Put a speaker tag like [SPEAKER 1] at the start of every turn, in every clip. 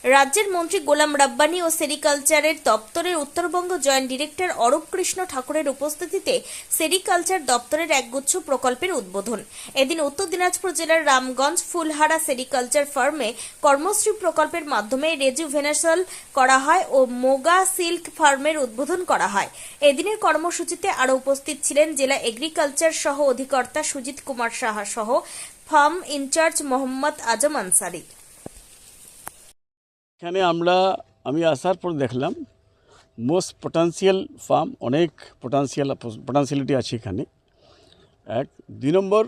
[SPEAKER 1] রাজ্যের মন্ত্রী গোলাম রাব্বানী ও সেরিকালচারের দপ্তরের উত্তরবঙ্গ জয়েন্ট ডিরেক্টর অরূপ কৃষ্ণ ঠাকুরের উপস্থিতিতে সেরিকালচার দপ্তরের একগুচ্ছ প্রকল্পের উদ্বোধন। এদিন উত্তর দিনাজপুর জেলার রামগঞ্জ ফুলহারা সেরিকালচার ফার্মে কর্মশ্রী প্রকল্পের মাধ্যমে রেজুভেনেশন করা হয় ও মোগা সিল্ক ফার্মের উদ্বোধন করা হয়। এদিনের কর্মসূচিতে আরও উপস্থিত ছিলেন জেলা এগ্রিকালচার সহ অধিকর্তা সুজিত কুমার সাহা সহ ফার্ম ইনচার্জ মোহাম্মদ আজম আনসারি।
[SPEAKER 2] এখানে আমি আসার পর দেখলাম মোস্ট পটেন্সিয়াল ফার্ম, অনেক পটেন্সিয়ালিটি আছে এখানে। এক 2 নম্বর,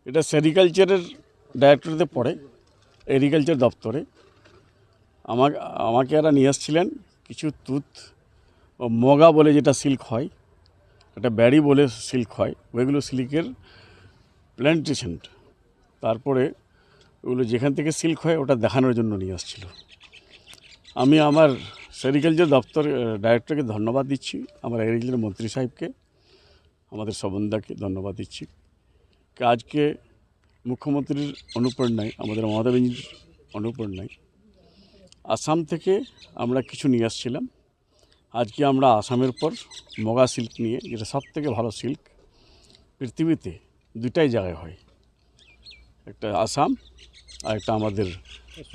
[SPEAKER 2] এটা সেরিকালচারের ডাইরেক্টরেতে পড়ে, এগ্রিকালচার দপ্তরে। আমাকে এরা নিয়ে আসছিলেন কিছু তুত ও মগা বলে যেটা সিল্ক হয়, একটা ব্যাড়ি বলে সিল্ক হয়, ওইগুলো সিল্কের প্ল্যান্টেশন। তারপরে ওগুলো যেখান থেকে সিল্ক হয় ওটা দেখানোর জন্য নিয়ে আসছিল। আমি আমার সেরিকালচার দপ্তর ডাইরেক্টরকে ধন্যবাদ দিচ্ছি, আমার এগ্রিকালচার মন্ত্রী সাহেবকে, আমাদের শোভনদাকে ধন্যবাদ দিচ্ছি। আজকে মুখ্যমন্ত্রীর অনুপ্রেরণায়, আমাদের মমতা ব্যানার্জির অনুপ্রেরণায় আসাম থেকে আমরা কিছু নিয়ে আসছিলাম। আজকে আমরা আসামের পর মগা সিল্ক নিয়ে, যেটা সবথেকে ভালো সিল্ক পৃথিবীতে, 2টাই জায়গায় হয়, একটা আসাম আর একটা আমাদের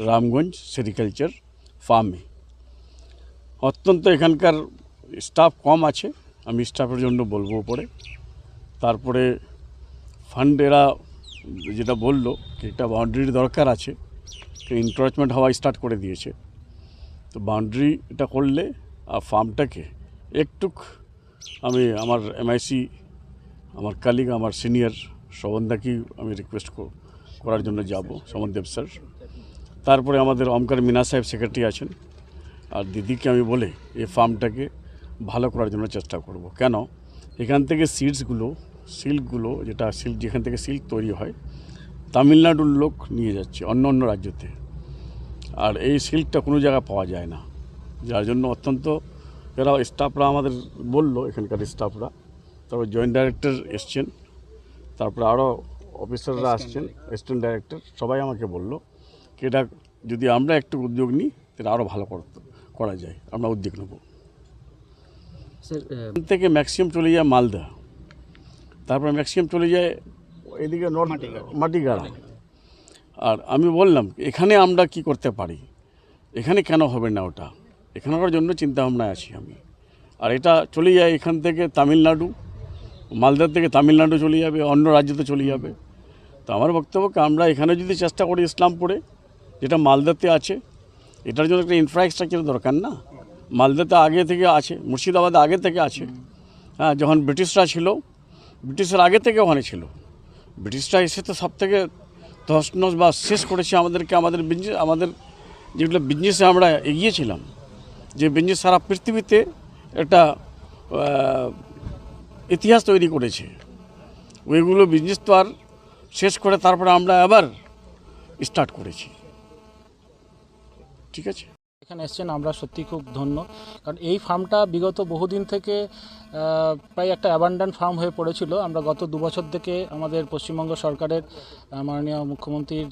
[SPEAKER 2] রামগঞ্জ সেরিকালচার ফার্মে। অত্যন্ত এখানকার স্টাফ কম আছে, আমি স্টাফের জন্য বলবো পরে। তারপরে ফান্ড এরা যেটা বললো কি একটা বাউন্ডারির দরকার আছে, এনক্রোচমেন্ট হওয়া স্টার্ট করে দিয়েছে। তো বাউন্ডারি এটা করলে আর ফার্মটাকে একটুক আমি আমার এমআইসি, আমার কালিগ, আমার সিনিয়র শোভনদাকে আমি রিকোয়েস্ট করার জন্য যাব, সমনদেব স্যার। তারপরে আমাদের ওমকার মিনা সাহেব সেক্রেটারি আছেন, আর দিদিকে আমি বলে এই ফার্মটাকে ভালো করার জন্য চেষ্টা করব। কেন এখান থেকে সিল্কগুলো যেখান থেকে সিল্ক তৈরি হয়, তামিলনাড়ুর লোক নিয়ে যাচ্ছে অন্য রাজ্যতে, আর এই সিল্কটা কোনো জায়গায় পাওয়া যায় না। যার জন্য অত্যন্ত এরা স্টাফরা আমাদের বললো, এখানকার স্টাফরা, তারপর জয়েন্ট ডাইরেক্টর এসছেন, তারপরে আরও অফিসাররা আসছেন, অ্যাসিস্ট্যান্ট ডাইরেক্টর, সবাই আমাকে বললো কি এটা যদি আমরা একটু উদ্যোগ নিই তাহলে আরও ভালো করা যায়, আমরা উদ্যোগ নেব। স্যার থেকে ম্যাক্সিমাম চলে যায় মালদা, তারপরে ম্যাক্সিমাম চলে যায় এদিকে মাটিগাড়া। আর আমি বললাম এখানে আমরা কি করতে পারি, এখানে কেন হবে না ওটা, এখানকার জন্য চিন্তাভাবনায় আছি আমি। আর এটা চলে যায় এখান থেকে তামিলনাড়ু, মালদার থেকে তামিলনাড়ু চলে যাবে, অন্য রাজ্যতে চলে যাবে। তো আমার বক্তব্য আমরা এখানে যদি চেষ্টা করি ইসলামপুরে, যেটা মালদাতে আছে, এটার জন্য একটা ইনফ্রাস্ট্রাকচার দরকার না। মালদাতে আগে থেকে আছে, মুর্শিদাবাদে আগে থেকে আছে। হ্যাঁ, যখন ব্রিটিশরা ছিল, ব্রিটিশের আগে থেকে ওখানে ছিল। ব্রিটিশরা এসে তো সব থেকে তছনছ বা শেষ করেছে আমাদেরকে, আমাদের যেগুলো বিজনেসে আমরা এগিয়েছিলাম, যে বিজনেস সারা পৃথিবীতে একটা ইতিহাস তৈরি করেছে, ওইগুলো বিজনেস তো আর শেষ করে তারপরে আমরা আবার স্টার্ট করেছি। ঠিক আছে,
[SPEAKER 3] এখানে এসছেন আমরা সত্যি খুব ধন্য, কারণ এই ফার্মটা বিগত বহুদিন থেকে প্রায় একটা অ্যাবান্ডান্ট ফার্ম হয়ে পড়েছিল। আমরা গত 2 বছর থেকে আমাদের পশ্চিমবঙ্গ সরকারের মাননীয় মুখ্যমন্ত্রীর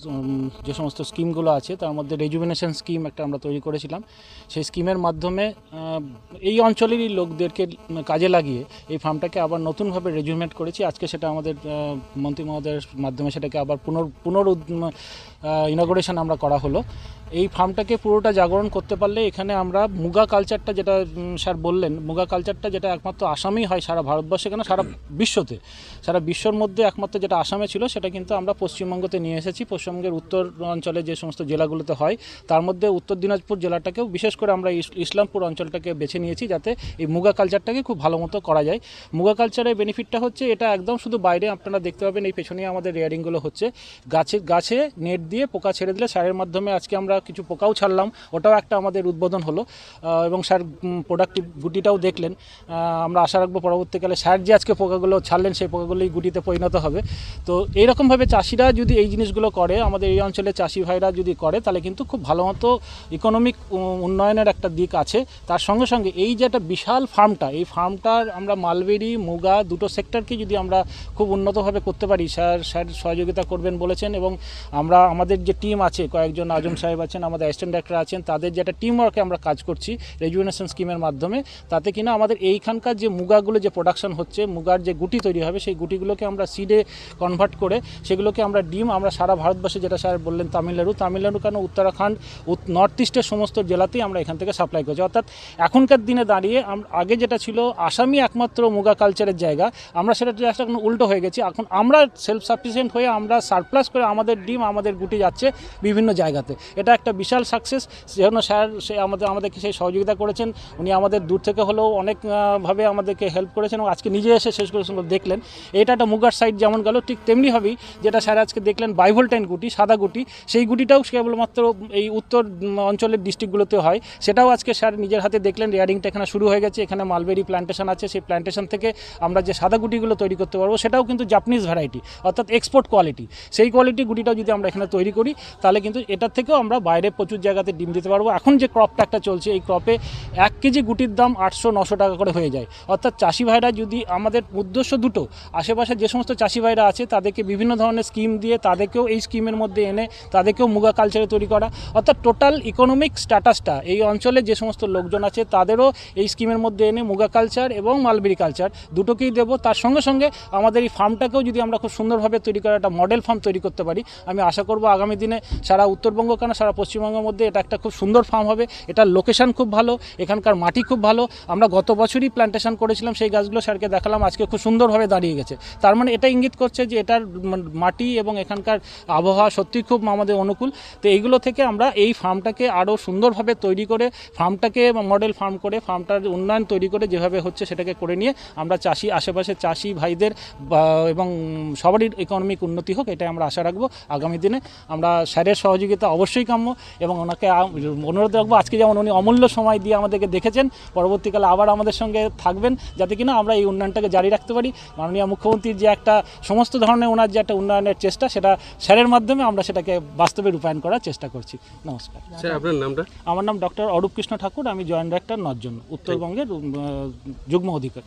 [SPEAKER 3] যে সমস্ত স্কিমগুলো আছে তার মধ্যে রেজুভেনেশন স্কিম একটা আমরা তৈরি করেছিলাম। সেই স্কিমের মাধ্যমে এই অঞ্চলেরই লোকদেরকে কাজে লাগিয়ে এই ফার্মটাকে আবার নতুনভাবে রেজুভেনেট করেছি। আজকে সেটা আমাদের মন্ত্রী মহোদয়ের মাধ্যমে সেটাকে আবার ইনগরেশন আমরা করা হলো। এই ফার্মটাকে পুরোটা জাগরণ করতে পারলে এখানে আমরা মুগা কালচারটা, যেটা স্যার বললেন, মুগা কালচারটা যেটা একমাত্র আসামেই হয় সারা ভারতবর্ষে, কেন সারা বিশ্বর মধ্যে একমাত্র যেটা আসামে ছিল সেটা কিন্তু আমরা পশ্চিমবঙ্গতে নিয়ে এসেছি। পশ্চিমবঙ্গের উত্তর অঞ্চলে যে সমস্ত জেলাগুলোতে হয় তার মধ্যে উত্তর দিনাজপুর জেলাটাকেও বিশেষ করে আমরা ইসলামপুর অঞ্চলটাকে বেছে নিয়েছি, যাতে এই মুগা কালচারটাকে খুব ভালো মতো করা যায়। মুগা কালচারের বেনিফিটটা হচ্ছে এটা একদম শুধু বাইরে, আপনারা দেখতে পাবেন এই পেছনে আমাদের রেয়ারিংগুলো হচ্ছে, গাছে নেট দিয়ে পোকা ছেড়ে দিলে সারের মাধ্যমে আজকে আমরা কিছু পোকাও ছাড়লাম, ওটাও একটা আমাদের উদ্বোধন হলো। এবং স্যার প্রোডাক্টিভ গুটিটাও দেখলেন। আমরা আশা রাখবো পরবর্তীকালে স্যার যে আজকে পোকাগুলো ছাড়লেন সেই পোকাগুলোই গুটিতে পরিণত হবে। তো এইরকমভাবে চাষিরা যদি এই জিনিসগুলো করে, আমাদের এই অঞ্চলে চাষি ভাইরা যদি করে, তাহলে কিন্তু খুব ভালো মতো ইকোনমিক উন্নয়নের একটা দিক আছে। তার সঙ্গে সঙ্গে এই যে একটা বিশাল ফার্মটা, এই ফার্মটার আমরা মালবেরি, মুগা দুটো সেক্টরকে যদি আমরা খুব উন্নতভাবে করতে পারি, স্যার সহযোগিতা করবেন বলেছেন। এবং আমরা আমাদের যে টিম আছে, কয়েকজন আজম সাহেব আছেন, আমাদের অ্যাসিস্ট্যান্ট ডাইরেক্টর আছেন, তাদের যে একটা টিম ওয়ার্কে আমরা কাজ করছি রেজুভেনেশন স্কিমের মাধ্যমে, তাতে কিনা আমাদের এইখানকার যে মুগাগুলো যে প্রোডাকশন হচ্ছে, মুগার যে গুটি তৈরি হবে, সেই গুটিগুলোকে আমরা সিডে কনভার্ট করে সেগুলোকে আমরা ডিম আমরা সারা ভারতবর্ষে, যেটা স্যার বললেন তামিলনাড়ু কেন উত্তরাখণ্ড, নর্থ ইস্টের সমস্ত জেলাতেই আমরা এখান থেকে সাপ্লাই করছি। অর্থাৎ এখনকার দিনে দাঁড়িয়ে আগে যেটা ছিল আসামই একমাত্র মুগা কালচারের জায়গা, আমরা সেটা এখন উল্টো হয়ে গেছি। এখন আমরা সেলফ সাফিসিয়েন্ট হয়ে আমরা সারপ্লাস করে আমাদের ডিম আমাদের গুটি যাচ্ছে বিভিন্ন জায়গাতে। এটা একটা বিশাল সাকসেস। সেজন্য স্যার আমাদেরকে সেই সহযোগিতা করেছেন। উনি আমাদের দূর থেকে হলেও অনেকভাবে আমাদেরকে হেল্প করেছেন এবং আজকে নিজে এসে শেষ করেছেন দেখলেন। এটা একটা মুগার সাইড যেমন গেল, ঠিক তেমনিভাবেই যেটা স্যার আজকে দেখলেন বাইভোল্টাইন গুটি, সাদা গুটি, সেই গুটিটাও কেবলমাত্র এই উত্তর অঞ্চলের ডিস্ট্রিক্টগুলোতে হয়। সেটাও আজকে স্যার নিজের হাতে দেখলেন। রেয়ারিংটা এখানে শুরু হয়ে গেছে। এখানে মালবেরি প্ল্যান্টেশন আছে, সেই প্ল্যান্টেশন থেকে আমরা যে সাদা গুটিগুলো তৈরি করতে পারবো সেটাও কিন্তু জাপানিজ ভ্যারাইটি, অর্থাৎ এক্সপোর্ট কোয়ালিটি। সেই কোয়ালিটি গুটিটাও যদি আমরা এখানে তৈরি করি তাহলে কিন্তু এটার থেকেও আমরা বাইরে প্রচুর জায়গাতে ডিম দিতে পারবো। এখন যে ক্রপটা একটা চলছে, এই ক্রপে 1 কেজি গুটির দাম 800-900 টাকা করে হয়ে যায়। অর্থাৎ চাষি ভাইরা যদি, আমাদের উদ্দেশ্য দুটো, আশেপাশে যে সমস্ত চাষি ভাইরা আছে তাদেরকে বিভিন্ন ধরনের স্কিম দিয়ে তাদেরকেও এই স্কিমের মধ্যে এনে তাদেরকেও মুগা কালচারে তৈরি করা, অর্থাৎ টোটাল ইকোনমিক স্ট্যাটাসটা এই অঞ্চলে যে সমস্ত লোকজন আছে তাদেরও এই স্কিমের মধ্যে এনে মুগা কালচার এবং মালবেরি কালচার দুটোকেই দেবো। তার সঙ্গে সঙ্গে আমাদের এই ফার্মটাকেও যদি আমরা খুব সুন্দরভাবে তৈরি করা একটা মডেল ফার্ম তৈরি করতে পারি, আমি আশা করব আগামী দিনে সারা উত্তরবঙ্গ কেন সারা পশ্চিমবঙ্গের মধ্যে এটা একটা খুব সুন্দর ফার্ম হবে। এটার লোকেশন খুব ভালো, এখানকার মাটি খুব ভালো। আমরা গত বছরই প্ল্যান্টেশন করেছিলাম, সেই গাছগুলো স্যারকে দেখালাম, আজকে খুব সুন্দরভাবে দাঁড়িয়ে গেছে। তার মানে এটা ইঙ্গিত করছে যে এটার মাটি এবং এখানকার আবহাওয়া সত্যি খুব আমাদের অনুকূল। তো এইগুলো থেকে আমরা এই ফার্মটাকে আরও সুন্দরভাবে তৈরি করে, ফার্মটাকে মডেল ফার্ম করে, ফার্মটার উন্নয়ন তৈরি করে যেভাবে হচ্ছে সেটাকে করে নিয়ে আমরা চাষি, আশেপাশের চাষি ভাইদের এবং সবারই ইকোনমিক উন্নতি হোক, এটাই আমরা আশা রাখবো। আগামী দিনে আমরা স্যারের সহযোগিতা অবশ্যই কাম্য এবং ওনাকে অনুরোধ রাখবো, আজকে যেমন উনি অমূল্য সময় দিয়ে আমাদেরকে দেখেছেন, পরবর্তীকালে আবার আমাদের সঙ্গে থাকবেন যাতে কিনা আমরা এই উন্নয়নটাকে জারি রাখতে পারি। মাননীয় মুখ্যমন্ত্রীর যে একটা সমস্ত ধরনের ওনার যে একটা উন্নয়নের চেষ্টা, সেটা স্যারের মাধ্যমে আমরা সেটাকে বাস্তবে রূপায়ণ করার চেষ্টা করছি। নমস্কার
[SPEAKER 4] স্যার, আপনার নামটা?
[SPEAKER 3] আমার নাম ডক্টর অরূপ কৃষ্ণ ঠাকুর, আমি জয়েন্ট ডাইরেক্টর নর্থ জোন, উত্তরবঙ্গের যুগ্ম অধিকার।